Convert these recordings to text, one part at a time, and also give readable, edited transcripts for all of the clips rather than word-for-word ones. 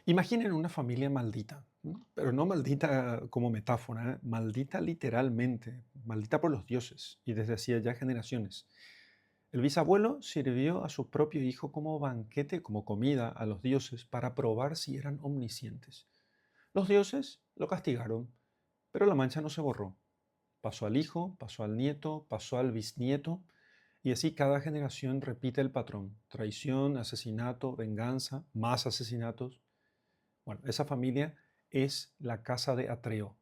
Imaginen una familia maldita, ¿no? Pero no maldita como metáfora, ¿eh? Maldita literalmente, maldita por los dioses y desde hacía ya generaciones. El bisabuelo sirvió a su propio hijo como banquete, como comida a los dioses para probar si eran omniscientes. Los dioses lo castigaron, pero la mancha no se borró. Pasó al hijo, pasó al nieto, pasó al bisnieto, y así cada generación repite el patrón: traición, asesinato, venganza, más asesinatos. Bueno, esa familia es la casa de Atreo.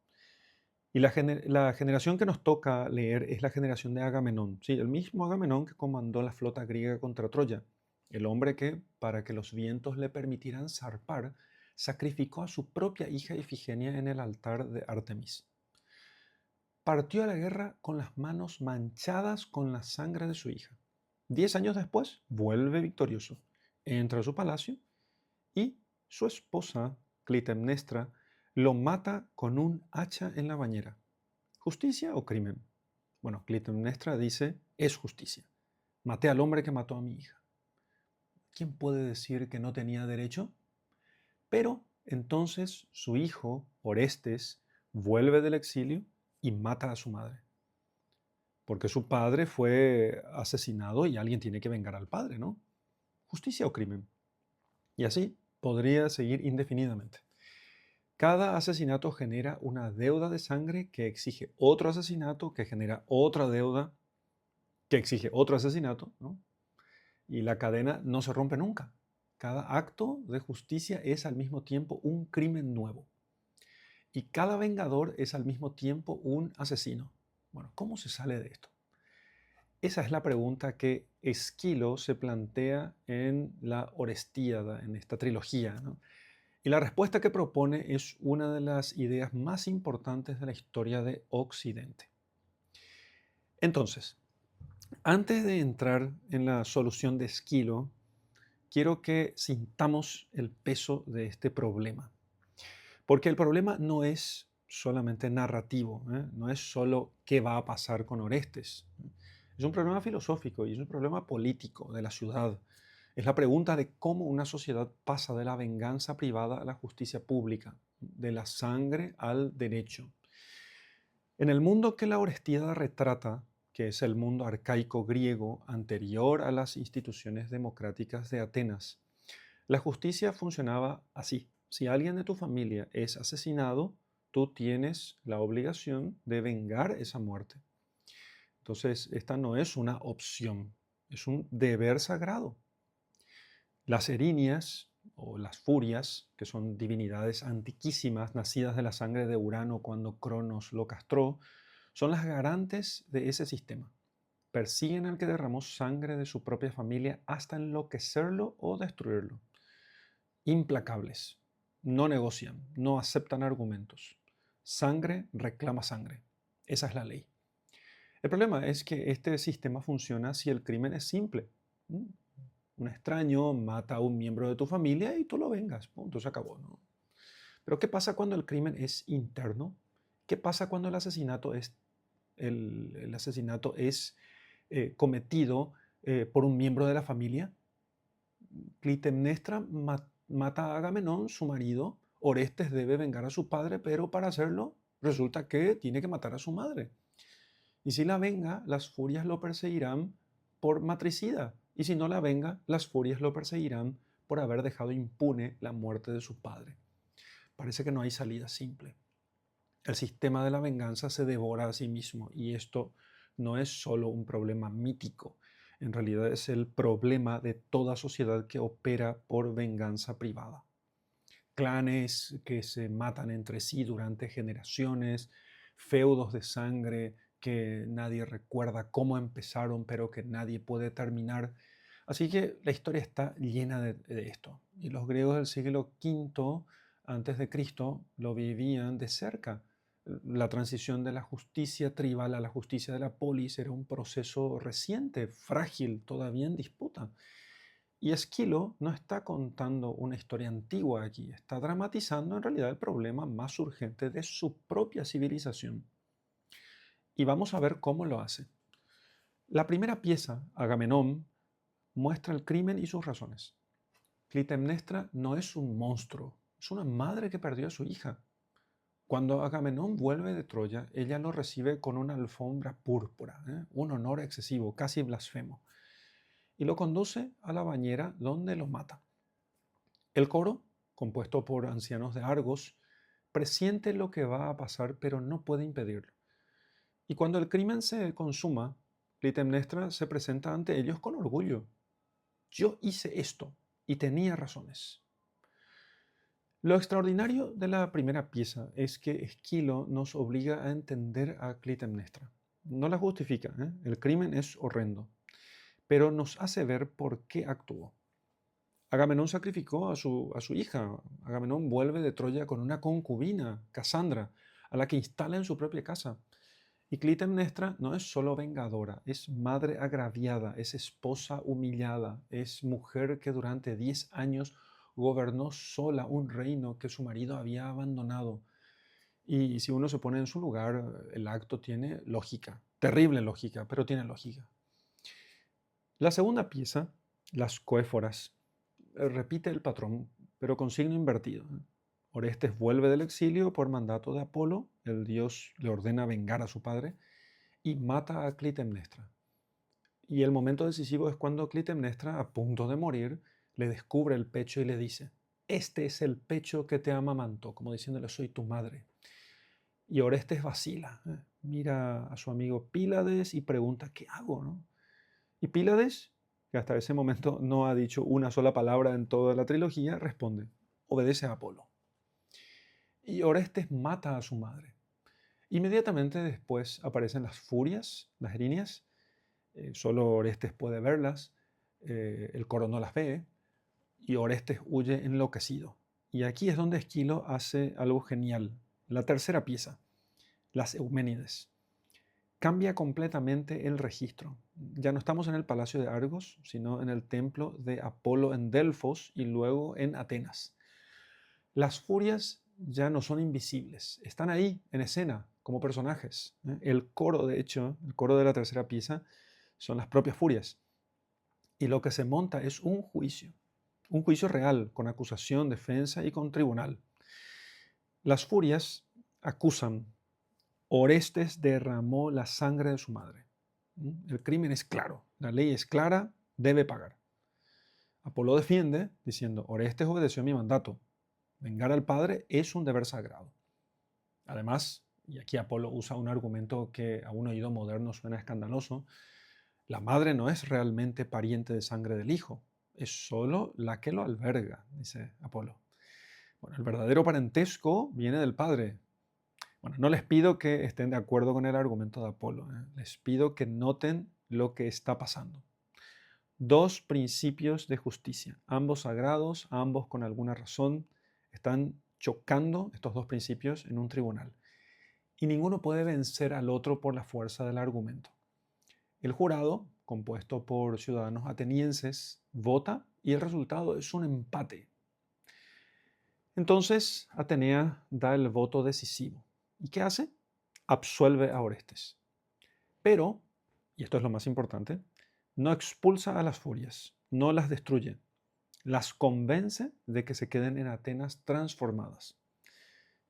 Y la generación que nos toca leer es la generación de Agamenón, sí, el mismo Agamenón que comandó la flota griega contra Troya, el hombre que, para que los vientos le permitieran zarpar, sacrificó a su propia hija Ifigenia en el altar de Artemis. Partió a la guerra con las manos manchadas con la sangre de su hija. 10 años después, vuelve victorioso, entra a su palacio y su esposa, Clitemnestra, lo mata con un hacha en la bañera. ¿Justicia o crimen? Bueno, Clitemnestra dice, es justicia. Maté al hombre que mató a mi hija. ¿Quién puede decir que no tenía derecho? Pero entonces su hijo, Orestes, vuelve del exilio y mata a su madre. Porque su padre fue asesinado y alguien tiene que vengar al padre, ¿no? ¿Justicia o crimen? Y así podría seguir indefinidamente. Cada asesinato genera una deuda de sangre que exige otro asesinato, que genera otra deuda, que exige otro asesinato, ¿no? Y la cadena no se rompe nunca. Cada acto de justicia es al mismo tiempo un crimen nuevo. Y cada vengador es al mismo tiempo un asesino. Bueno, ¿cómo se sale de esto? Esa es la pregunta que Esquilo se plantea en la Orestíada, en esta trilogía, ¿no? Y la respuesta que propone es una de las ideas más importantes de la historia de Occidente. Entonces, antes de entrar en la solución de Esquilo, quiero que sintamos el peso de este problema. Porque el problema no es solamente narrativo, ¿eh? No es solo qué va a pasar con Orestes. Es un problema filosófico y es un problema político de la ciudad. Es la pregunta de cómo una sociedad pasa de la venganza privada a la justicia pública, de la sangre al derecho. En el mundo que la Orestiada retrata, que es el mundo arcaico griego anterior a las instituciones democráticas de Atenas, la justicia funcionaba así. Si alguien de tu familia es asesinado, tú tienes la obligación de vengar esa muerte. Entonces, esta no es una opción, es un deber sagrado. Las erinias o las furias, que son divinidades antiquísimas nacidas de la sangre de Urano cuando Cronos lo castró, son las garantes de ese sistema. Persiguen al que derramó sangre de su propia familia hasta enloquecerlo o destruirlo. Implacables. No negocian, no aceptan argumentos. Sangre reclama sangre. Esa es la ley. El problema es que este sistema funciona si el crimen es simple. Un extraño mata a un miembro de tu familia y tú lo vengas. Punto, se acabó, ¿no? Pero ¿qué pasa cuando el crimen es interno? ¿Qué pasa cuando el asesinato es cometido por un miembro de la familia? Clitemnestra mata a Agamenón, su marido. Orestes debe vengar a su padre, pero para hacerlo resulta que tiene que matar a su madre. Y si la venga, las furias lo perseguirán por matricida. Y si no la venga, las furias lo perseguirán por haber dejado impune la muerte de su padre. Parece que no hay salida simple. El sistema de la venganza se devora a sí mismo y esto no es solo un problema mítico, en realidad es el problema de toda sociedad que opera por venganza privada. Clanes que se matan entre sí durante generaciones, feudos de sangre que nadie recuerda cómo empezaron, pero que nadie puede terminar. Así que la historia está llena de esto. Y los griegos del siglo V antes de Cristo lo vivían de cerca. La transición de la justicia tribal a la justicia de la polis era un proceso reciente, frágil, todavía en disputa. Y Esquilo no está contando una historia antigua aquí, está dramatizando en realidad el problema más urgente de su propia civilización. Y vamos a ver cómo lo hace. La primera pieza, Agamenón, muestra el crimen y sus razones. Clitemnestra no es un monstruo, Es una madre que perdió a su hija. Cuando Agamenón vuelve de Troya, ella lo recibe con una alfombra púrpura, un honor excesivo, casi blasfemo, y lo conduce a la bañera donde lo mata. El coro, compuesto por ancianos de Argos, presiente lo que va a pasar, pero no puede impedirlo. Y cuando el crimen se consuma, Clitemnestra se presenta ante ellos con orgullo. Yo hice esto y tenía razones. Lo extraordinario de la primera pieza es que Esquilo nos obliga a entender a Clitemnestra. No la justifica, el crimen es horrendo, pero nos hace ver por qué actuó. Agamenón sacrificó a su hija. Agamenón vuelve de Troya con una concubina, Casandra, a la que instala en su propia casa. Y Clitemnestra no es solo vengadora, es madre agraviada, es esposa humillada, es mujer que durante 10 años gobernó sola un reino que su marido había abandonado. Y si uno se pone en su lugar, el acto tiene lógica, terrible lógica, pero tiene lógica. La segunda pieza, las coéforas, repite el patrón, pero con signo invertido. Orestes vuelve del exilio por mandato de Apolo, el dios le ordena vengar a su padre, y mata a Clitemnestra. Y el momento decisivo es cuando Clitemnestra, a punto de morir, le descubre el pecho y le dice, este es el pecho que te amamantó, como diciéndole, soy tu madre. Y Orestes vacila, mira a su amigo Pílades y pregunta, ¿qué hago? ¿No? Y Pílades, que hasta ese momento no ha dicho una sola palabra en toda la trilogía, responde, obedece a Apolo. Y Orestes mata a su madre. Inmediatamente después aparecen las furias, las erinias, solo Orestes puede verlas, el coro no las ve, y Orestes huye enloquecido. Y aquí es donde Esquilo hace algo genial. La tercera pieza, las Euménides. Cambia completamente el registro. Ya no estamos en el palacio de Argos, sino en el templo de Apolo en Delfos y luego en Atenas. Las furias ya no son invisibles, están ahí en escena como personajes. El coro, de hecho, el coro de la tercera pieza son las propias furias. Y lo que se monta es un juicio real, con acusación, defensa y con tribunal. Las furias acusan, Orestes derramó la sangre de su madre. El crimen es claro, la ley es clara, debe pagar. Apolo defiende diciendo, Orestes obedeció mi mandato. Vengar al padre es un deber sagrado. Además, y aquí Apolo usa un argumento que a un oído moderno suena escandaloso, la madre no es realmente pariente de sangre del hijo, es solo la que lo alberga, dice Apolo. Bueno, el verdadero parentesco viene del padre. Bueno, no les pido que estén de acuerdo con el argumento de Apolo, les pido que noten lo que está pasando. Dos principios de justicia, ambos sagrados, ambos con alguna razón, están chocando estos dos principios en un tribunal. Y ninguno puede vencer al otro por la fuerza del argumento. El jurado, compuesto por ciudadanos atenienses, vota y el resultado es un empate. Entonces, Atenea da el voto decisivo. ¿Y qué hace? Absuelve a Orestes. Pero, y esto es lo más importante, no expulsa a las furias, no las destruye, las convence de que se queden en Atenas transformadas.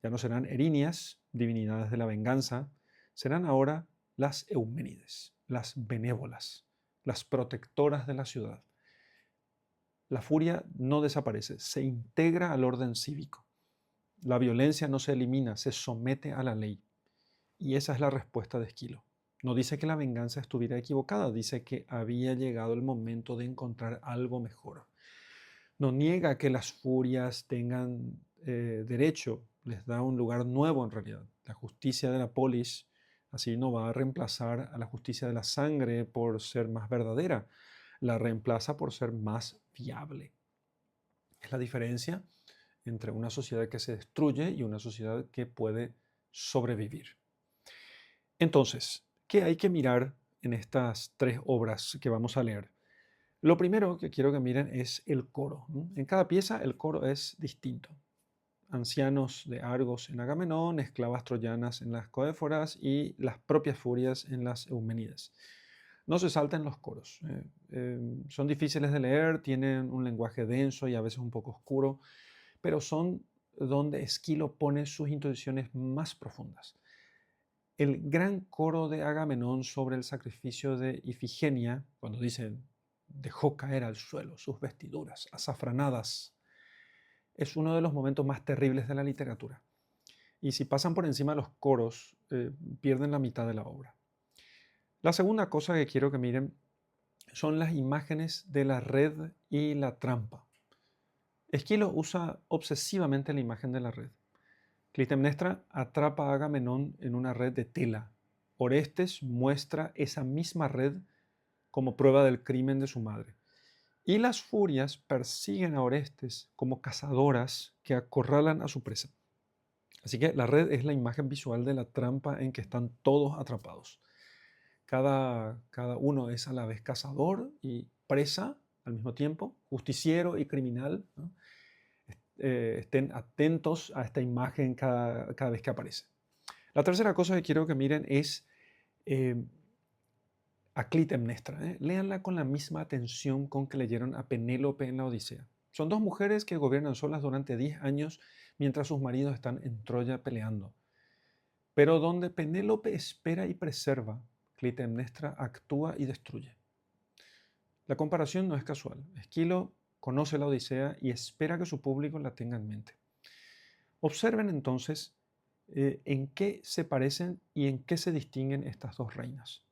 Ya no serán erinias, divinidades de la venganza, serán ahora las Euménides, las benévolas, las protectoras de la ciudad. La furia no desaparece, se integra al orden cívico. La violencia no se elimina, se somete a la ley. Y esa es la respuesta de Esquilo. No dice que la venganza estuviera equivocada, dice que había llegado el momento de encontrar algo mejor. No niega que las furias tengan derecho, les da un lugar nuevo en realidad. La justicia de la polis así no va a reemplazar a la justicia de la sangre por ser más verdadera, la reemplaza por ser más fiable. Es la diferencia entre una sociedad que se destruye y una sociedad que puede sobrevivir. Entonces, ¿qué hay que mirar en estas tres obras que vamos a leer? Lo primero que quiero que miren es el coro. En cada pieza el coro es distinto. Ancianos de Argos en Agamenón, esclavas troyanas en las Coéforas y las propias furias en las Euménides. No se salten los coros. Son difíciles de leer, tienen un lenguaje denso y a veces un poco oscuro, pero son donde Esquilo pone sus intuiciones más profundas. El gran coro de Agamenón sobre el sacrificio de Ifigenia, cuando dice dejó caer al suelo sus vestiduras azafranadas, es uno de los momentos más terribles de la literatura. Y si pasan por encima de los coros, pierden la mitad de la obra. La segunda cosa que quiero que miren son las imágenes de la red y la trampa. Esquilo usa obsesivamente la imagen de la red. Clitemnestra atrapa a Agamenón en una red de tela. Orestes muestra esa misma red como prueba del crimen de su madre. Y las furias persiguen a Orestes como cazadoras que acorralan a su presa. Así que la red es la imagen visual de la trampa en que están todos atrapados. Cada uno es a la vez cazador y presa al mismo tiempo, justiciero y criminal, ¿no? Estén atentos a esta imagen cada vez que aparece. La tercera cosa que quiero que miren es a Clitemnestra. Léanla con la misma atención con que leyeron a Penélope en la Odisea. Son dos mujeres que gobiernan solas durante 10 años mientras sus maridos están en Troya peleando. Pero donde Penélope espera y preserva, Clitemnestra actúa y destruye. La comparación no es casual. Esquilo conoce la Odisea y espera que su público la tenga en mente. Observen entonces en qué se parecen y en qué se distinguen estas dos reinas.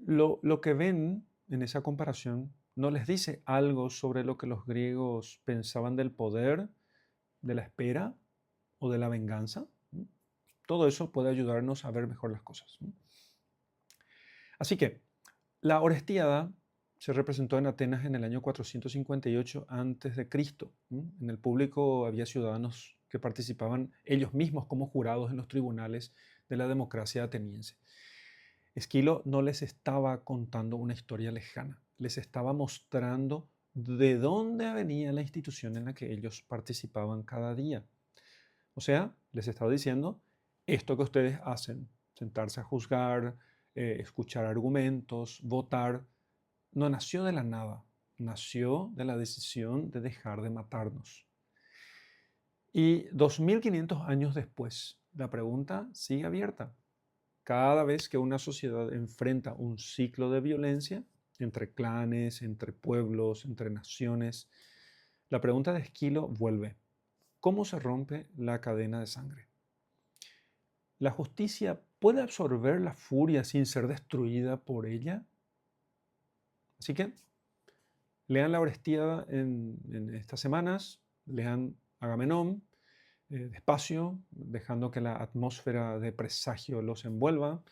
Lo que ven en esa comparación no les dice algo sobre lo que los griegos pensaban del poder, de la espera o de la venganza. Todo eso puede ayudarnos a ver mejor las cosas. Así que la Orestiada se representó en Atenas en el año 458 a.C. En el público había ciudadanos que participaban ellos mismos como jurados en los tribunales de la democracia ateniense. Esquilo no les estaba contando una historia lejana, les estaba mostrando de dónde venía la institución en la que ellos participaban cada día. O sea, les estaba diciendo, esto que ustedes hacen, sentarse a juzgar, escuchar argumentos, votar, no nació de la nada, nació de la decisión de dejar de matarnos. Y 2500 años después, la pregunta sigue abierta. Cada vez que una sociedad enfrenta un ciclo de violencia entre clanes, entre pueblos, entre naciones, la pregunta de Esquilo vuelve. ¿Cómo se rompe la cadena de sangre? ¿La justicia puede absorber la furia sin ser destruida por ella? Así que lean la Orestiada en estas semanas, lean Agamenón despacio, dejando que la atmósfera de presagio los envuelva.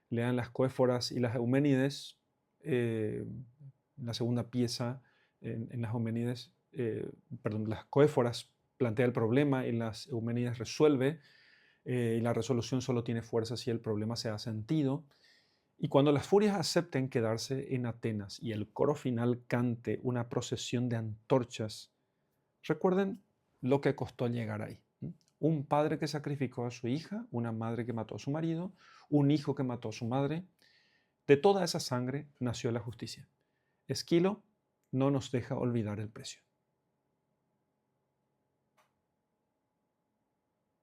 Lean las Coéforas y las Euménides, la segunda pieza en las Euménides, las Coéforas plantea el problema y las Euménides resuelve, y la resolución solo tiene fuerza si el problema se ha sentido. Y cuando las furias acepten quedarse en Atenas y el coro final cante una procesión de antorchas, recuerden lo que costó llegar ahí. Un padre que sacrificó a su hija, una madre que mató a su marido, un hijo que mató a su madre. De toda esa sangre nació la justicia. Esquilo no nos deja olvidar el precio.